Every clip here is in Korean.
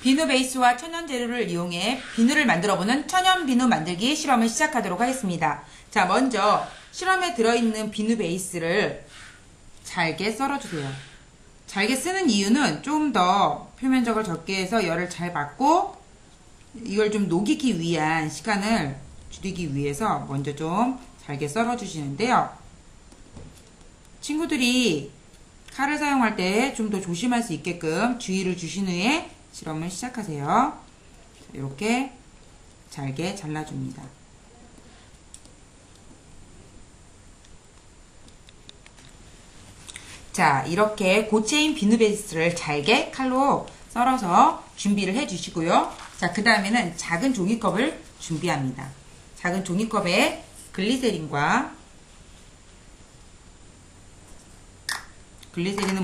비누 베이스와 천연 재료를 이용해 비누를 만들어보는 천연 비누 만들기 실험을 시작하도록 하겠습니다. 자, 먼저 실험에 들어있는 비누 베이스를 잘게 썰어주세요. 잘게 쓰는 이유는 좀 더 표면적을 적게 해서 열을 잘 받고 이걸 좀 녹이기 위한 시간을 줄이기 위해서 먼저 좀 잘게 썰어주시는데요. 친구들이 칼을 사용할 때 좀 더 조심할 수 있게끔 주의를 주신 후에 실험을 시작하세요. 이렇게 잘게 잘라줍니다. 자, 이렇게 고체인 비누 베이스를 잘게 칼로 썰어서 준비를 해 주시고요. 자, 그 다음에는 작은 종이컵을 준비합니다. 작은 종이컵에 글리세린은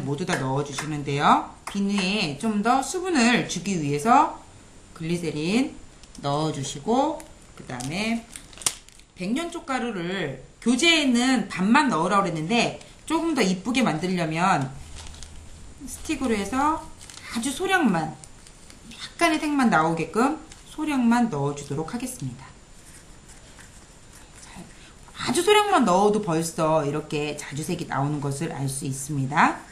모두 다 넣어주시는데요. 비누에 좀 더 수분을 주기 위해서 글리세린 넣어주시고, 그 다음에 백년초가루를 교재에는 반만 넣으라고 그랬는데 조금 더 이쁘게 만들려면 스틱으로 해서 아주 소량만, 약간의 색만 나오게끔 소량만 넣어주도록 하겠습니다. 아주 소량만 넣어도 벌써 이렇게 자주색이 나오는 것을 알 수 있습니다.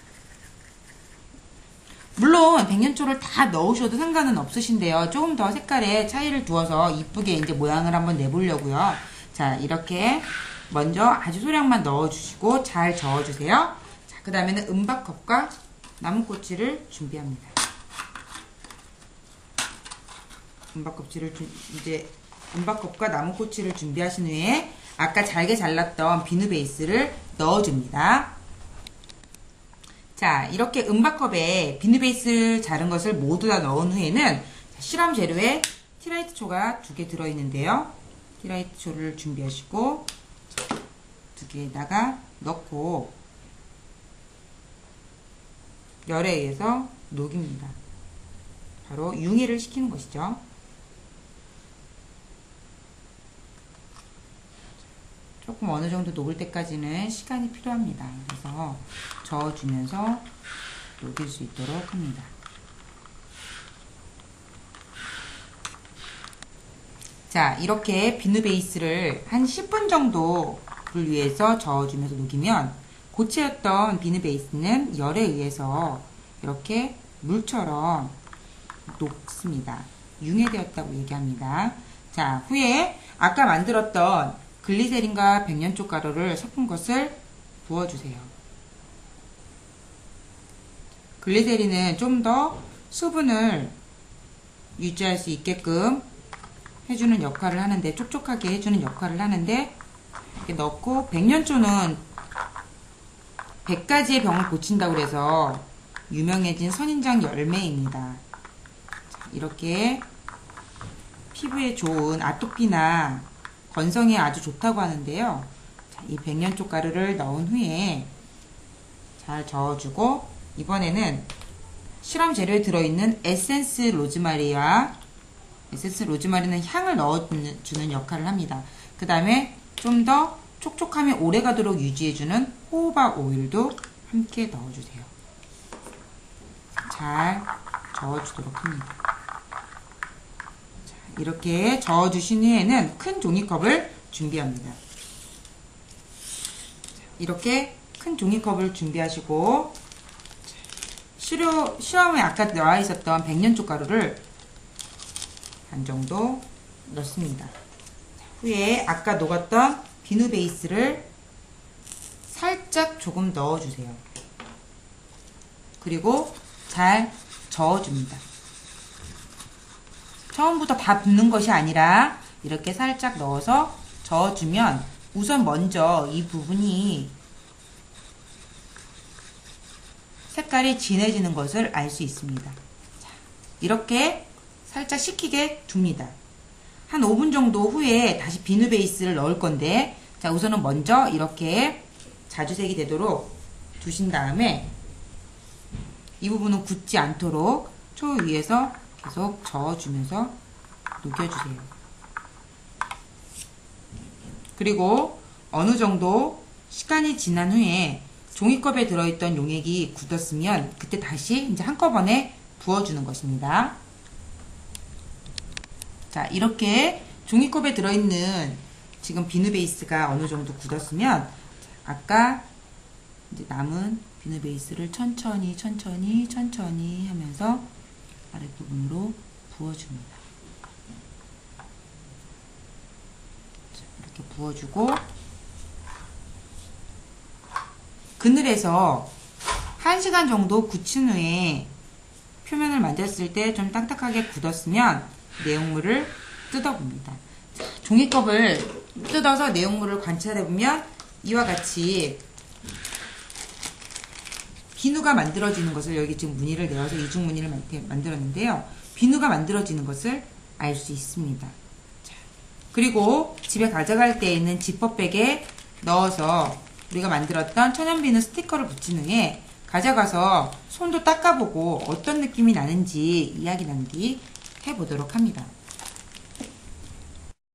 물론 백년초를 다 넣으셔도 상관은 없으신데요. 조금 더 색깔에 차이를 두어서 이쁘게 이제 모양을 한번 내보려고요. 자, 이렇게 먼저 아주 소량만 넣어주시고 잘 저어주세요. 자, 그 다음에는 은박컵과 나무꼬치를 준비합니다. 은박컵과 나무꼬치를 준비하신 후에 아까 잘게 잘랐던 비누 베이스를 넣어줍니다. 자, 이렇게 은박컵에 비누 베이스 자른 것을 모두 다 넣은 후에는 실험 재료에 티라이트 초가 2개 들어있는데요. 티라이트 초를 준비하시고 2개에다가 넣고 열에 의해서 녹입니다. 바로 융해를 시키는 것이죠. 조금 어느 정도 녹을 때까지는 시간이 필요합니다. 그래서 저어주면서 녹일 수 있도록 합니다. 자, 이렇게 비누 베이스를 한 10분 정도를 위해서 저어주면서 녹이면 고체였던 비누 베이스는 열에 의해서 이렇게 물처럼 녹습니다. 융해되었다고 얘기합니다. 자, 후에 아까 만들었던 글리세린과 백년초가루를 섞은 것을 부어주세요. 글리세린은 좀 더 수분을 유지할 수 있게끔 해주는 역할을 하는데, 촉촉하게 해주는 역할을 하는데, 이렇게 넣고, 백년초는 100가지의 병을 고친다고 그래서 유명해진 선인장 열매입니다. 이렇게 피부에 좋은 아토피나 건성에 아주 좋다고 하는데요. 자, 이 백년초가루를 넣은 후에 잘 저어주고, 이번에는 실험 재료에 들어있는 에센스 로즈마리는 향을 넣어주는 역할을 합니다. 그 다음에 좀 더 촉촉함이 오래가도록 유지해주는 호호바 오일도 함께 넣어주세요. 잘 저어주도록 합니다. 이렇게 저어주신 후에는 큰 종이컵을 준비합니다. 이렇게 큰 종이컵을 준비하시고 실험에 아까 나와 있었던 백년초가루를 반 정도 넣습니다. 후에 아까 녹았던 비누 베이스를 살짝 조금 넣어주세요. 그리고 잘 저어줍니다. 처음부터 다 붓는 것이 아니라 이렇게 살짝 넣어서 저어주면 우선 먼저 이 부분이 색깔이 진해지는 것을 알 수 있습니다. 자, 이렇게 살짝 식히게 둡니다. 한 5분 정도 후에 다시 비누 베이스를 넣을 건데, 자, 우선은 먼저 이렇게 자주색이 되도록 두신 다음에 이 부분은 굳지 않도록 초 위에서 계속 저어주면서 녹여주세요. 그리고 어느 정도 시간이 지난 후에 종이컵에 들어있던 용액이 굳었으면 그때 다시 이제 한꺼번에 부어주는 것입니다. 자, 이렇게 종이컵에 들어있는 지금 비누 베이스가 어느 정도 굳었으면 아까 이제 남은 비누 베이스를 천천히 하면서 아랫부분으로 부어줍니다. 자, 이렇게 부어주고 그늘에서 1시간 정도 굳힌 후에 표면을 만졌을 때 좀 딱딱하게 굳었으면 내용물을 뜯어봅니다. 종이컵을 뜯어서 내용물을 관찰해보면 이와 같이 비누가 만들어지는 것을, 여기 지금 무늬를 내어서 이중 무늬를 만들었는데요. 비누가 만들어지는 것을 알 수 있습니다. 자, 그리고 집에 가져갈 때에는 지퍼백에 넣어서 우리가 만들었던 천연비누 스티커를 붙인 후에 가져가서 손도 닦아보고 어떤 느낌이 나는지 이야기 나누기 해보도록 합니다.